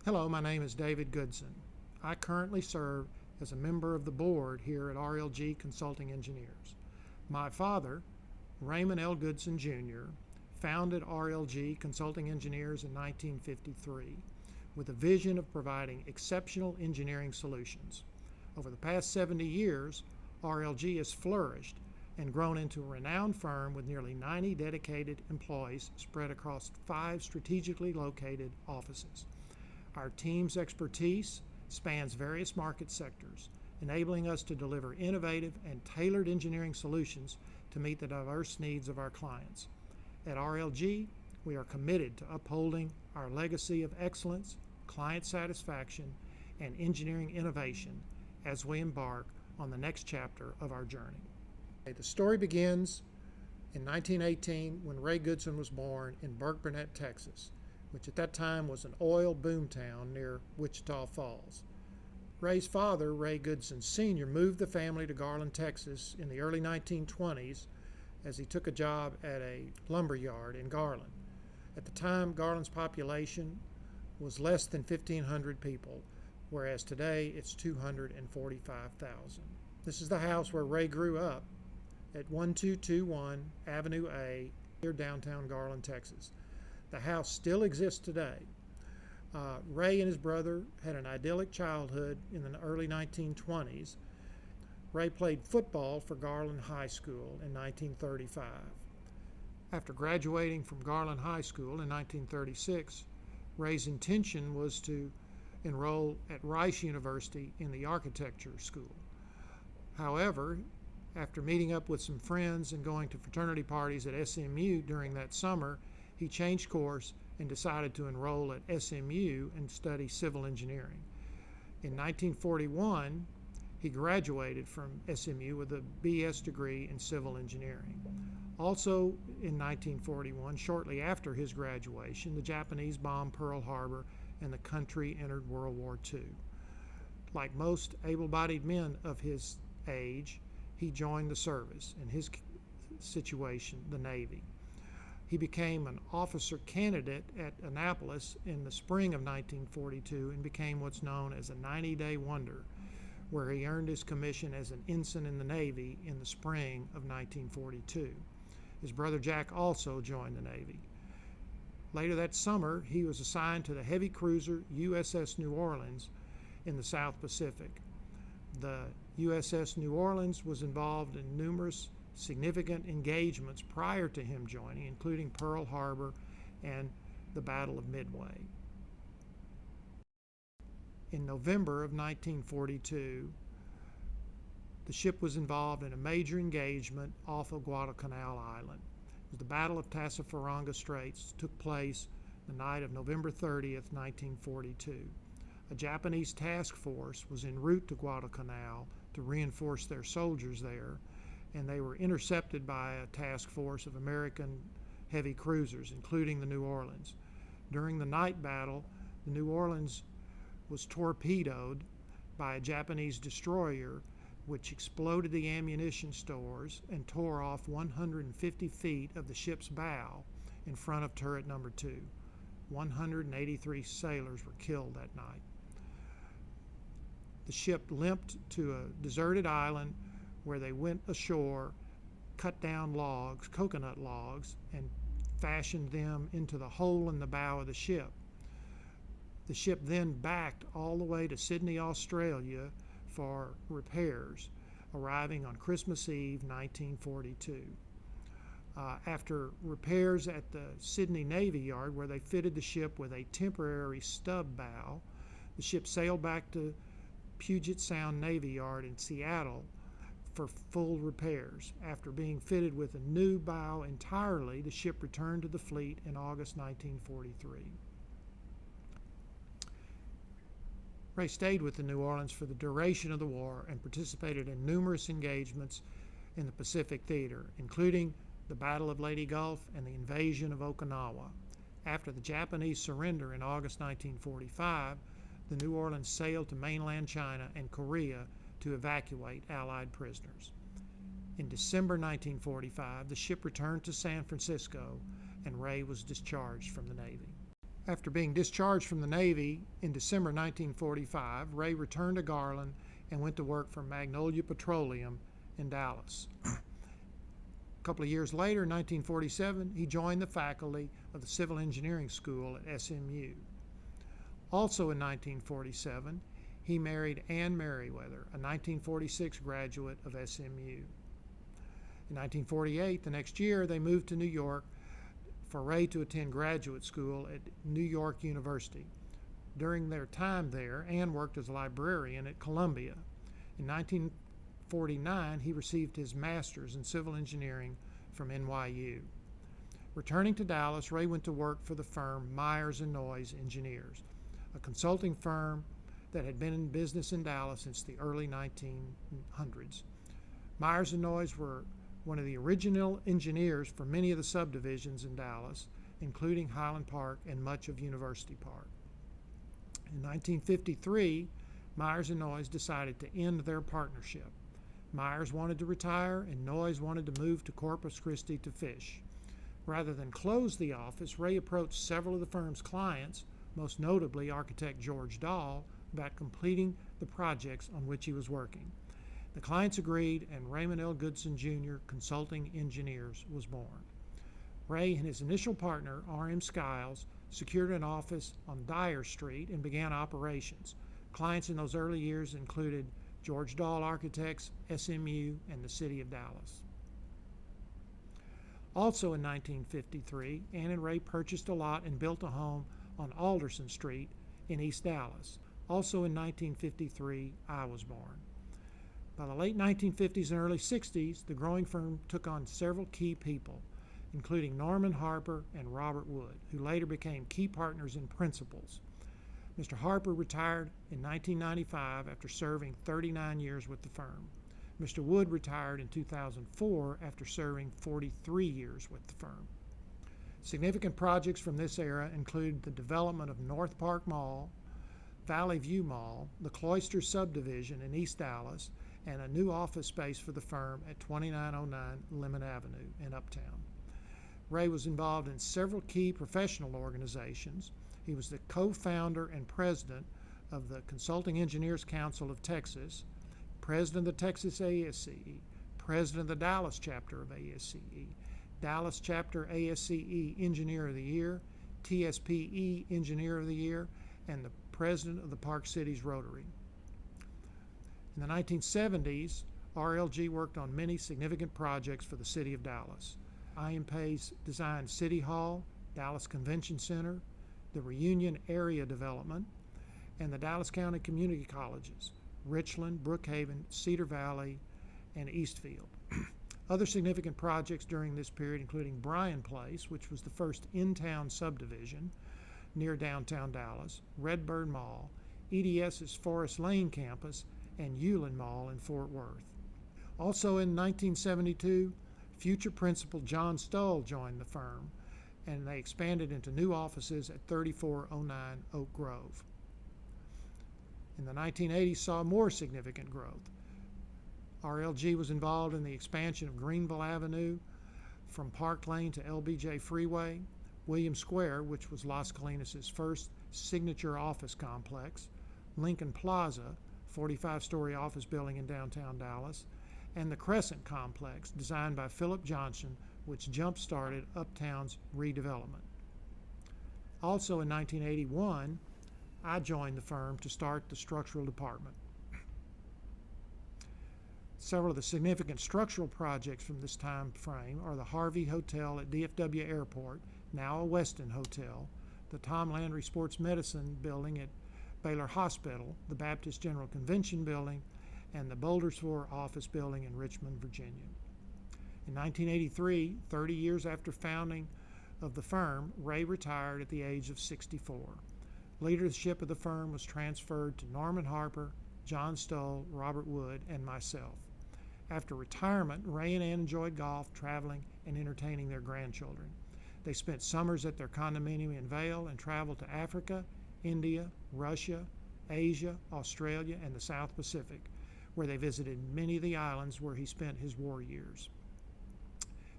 Hello, my name is David Goodson. I currently serve as a member of the board here at RLG Consulting Engineers. My father, Raymond L. Goodson Jr., founded RLG Consulting Engineers in 1953 with a vision of providing exceptional engineering solutions. Over the past 70 years, RLG has flourished and grown into a renowned firm with nearly 90 dedicated employees spread across 5 strategically located offices. Our team's expertise spans various market sectors, enabling us to deliver innovative and tailored engineering solutions to meet the diverse needs of our clients. At RLG, we are committed to upholding our legacy of excellence, client satisfaction, and engineering innovation as we embark on the next chapter of our journey. The story begins in 1918 when Ray Goodson was born in Burke-Burnett, Texas, which at that time was an oil boomtown near Wichita Falls. Ray's father, Ray Goodson Sr., moved the family to Garland, Texas in the early 1920s as he took a job at a lumber yard in Garland. At the time, Garland's population was less than 1,500 people, whereas today it's 245,000. This is the house where Ray grew up at 1221 Avenue A near downtown Garland, Texas. The house still exists today. Ray and his brother had an idyllic childhood in the early 1920s. Ray played football for Garland High School in 1935. After graduating from Garland High School in 1936, Ray's intention was to enroll at Rice University in the architecture school. However, after meeting up with some friends and going to fraternity parties at SMU during that summer, he changed course and decided to enroll at SMU and study civil engineering. In 1941, he graduated from SMU with a BS degree in civil engineering. Also in 1941, shortly after his graduation, the Japanese bombed Pearl Harbor and the country entered World War II. Like most able-bodied men of his age, he joined the service, in his situation, the Navy. He became an officer candidate at Annapolis in the spring of 1942 and became what's known as a 90-day wonder, where he earned his commission as an ensign in the Navy in the spring of 1942. His brother Jack also joined the Navy. Later that summer, he was assigned to the heavy cruiser USS New Orleans in the South Pacific. The USS New Orleans was involved in numerous significant engagements prior to him joining, including Pearl Harbor and the Battle of Midway. In November of 1942, the ship was involved in a major engagement off of Guadalcanal Island. The Battle of Tassafaronga Straits took place the night of November 30th, 1942. A Japanese task force was en route to Guadalcanal to reinforce their soldiers there, and they were intercepted by a task force of American heavy cruisers, including the New Orleans. During the night battle, the New Orleans was torpedoed by a Japanese destroyer, which exploded the ammunition stores and tore off 150 feet of the ship's bow in front of turret number 2. 183 sailors were killed that night. The ship limped to a deserted island where they went ashore, cut down logs, coconut logs, and fashioned them into the hole in the bow of the ship. The ship then backed all the way to Sydney, Australia for repairs, arriving on Christmas Eve, 1942. After repairs at the Sydney Navy Yard, where they fitted the ship with a temporary stub bow, the ship sailed back to Puget Sound Navy Yard in Seattle for full repairs. After being fitted with a new bow entirely, the ship returned to the fleet in August 1943. Ray stayed with the New Orleans for the duration of the war and participated in numerous engagements in the Pacific Theater, including the Battle of Leyte Gulf and the invasion of Okinawa. After the Japanese surrender in August 1945, the New Orleans sailed to mainland China and Korea to evacuate Allied prisoners. In December 1945, the ship returned to San Francisco and Ray was discharged from the Navy. After being discharged from the Navy in December 1945, Ray returned to Garland and went to work for Magnolia Petroleum in Dallas. A couple of years later, in 1947, he joined the faculty of the Civil Engineering School at SMU. Also in 1947, he married Ann Merriweather, a 1946 graduate of SMU. In 1948, the next year, they moved to New York for Ray to attend graduate school at New York University. During their time there, Ann worked as a librarian at Columbia. In 1949, he received his master's in civil engineering from NYU. Returning to Dallas, Ray went to work for the firm Myers & Noyes Engineers, a consulting firm that had been in business in Dallas since the early 1900s. Myers & Noyes were one of the original engineers for many of the subdivisions in Dallas, including Highland Park and much of University Park. In 1953, Myers & Noyes decided to end their partnership. Myers wanted to retire, and Noyes wanted to move to Corpus Christi to fish. Rather than close the office, Ray approached several of the firm's clients, most notably architect George Dahl, about completing the projects on which he was working. The clients agreed, and Raymond L. Goodson, Jr. Consulting Engineers was born. Ray and his initial partner, R.M. Skiles, secured an office on Dyer Street and began operations. Clients in those early years included George Dahl Architects, SMU, and the City of Dallas. Also in 1953, Ann and Ray purchased a lot and built a home on Alderson Street in East Dallas. Also in 1953, I was born. By the late 1950s and early 60s, the growing firm took on several key people, including Norman Harper and Robert Wood, who later became key partners and principals. Mr. Harper retired in 1995 after serving 39 years with the firm. Mr. Wood retired in 2004 after serving 43 years with the firm. Significant projects from this era include the development of North Park Mall, Valley View Mall, the Cloister subdivision in East Dallas, and a new office space for the firm at 2909 Lemon Avenue in Uptown. Ray was involved in several key professional organizations. He was the co-founder and president of the Consulting Engineers Council of Texas, president of the Texas ASCE, president of the Dallas chapter of ASCE, Dallas chapter ASCE Engineer of the Year, TSPE Engineer of the Year, and the president of the Park Cities Rotary. In the 1970s, RLG worked on many significant projects for the city of Dallas. I.M. Pay's designed City Hall, Dallas Convention Center, the Reunion Area Development, and the Dallas County Community Colleges, Richland, Brookhaven, Cedar Valley, and Eastfield. Other significant projects during this period including Bryan Place, which was the first in-town subdivision near downtown Dallas, Redbird Mall, EDS's Forest Lane campus, and Ulen Mall in Fort Worth. Also in 1972, future principal John Stoll joined the firm, and they expanded into new offices at 3409 Oak Grove. In the 1980s saw more significant growth. RLG was involved in the expansion of Greenville Avenue from Park Lane to LBJ Freeway, William Square, which was Las Colinas' first signature office complex, Lincoln Plaza, 45-story office building in downtown Dallas, and the Crescent Complex, designed by Philip Johnson, which jump-started Uptown's redevelopment. Also in 1981, I joined the firm to start the structural department. Several of the significant structural projects from this time frame are the Harvey Hotel at DFW Airport, now a Westin Hotel, the Tom Landry Sports Medicine Building at Baylor Hospital, the Baptist General Convention Building, and the Bouldersville Office Building in Richmond, Virginia. In 1983, 30 years after founding of the firm, Ray retired at the age of 64. Leadership of the firm was transferred to Norman Harper, John Stoll, Robert Wood, and myself. After retirement, Ray and Ann enjoyed golf, traveling, and entertaining their grandchildren. They spent summers at their condominium in Vail and traveled to Africa, India, Russia, Asia, Australia, and the South Pacific, where they visited many of the islands where he spent his war years.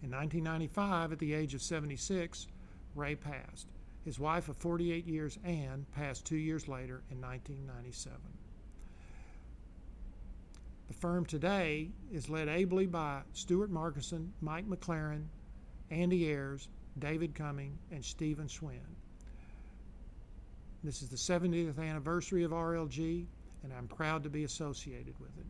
In 1995, at the age of 76, Ray passed. His wife of 48 years, Ann, passed 2 years later in 1997. The firm today is led ably by Stuart Markison, Mike McLaren, Andy Ayers, David Cumming, and Stephen Schwinn. This is the 70th anniversary of RLG, and I'm proud to be associated with it.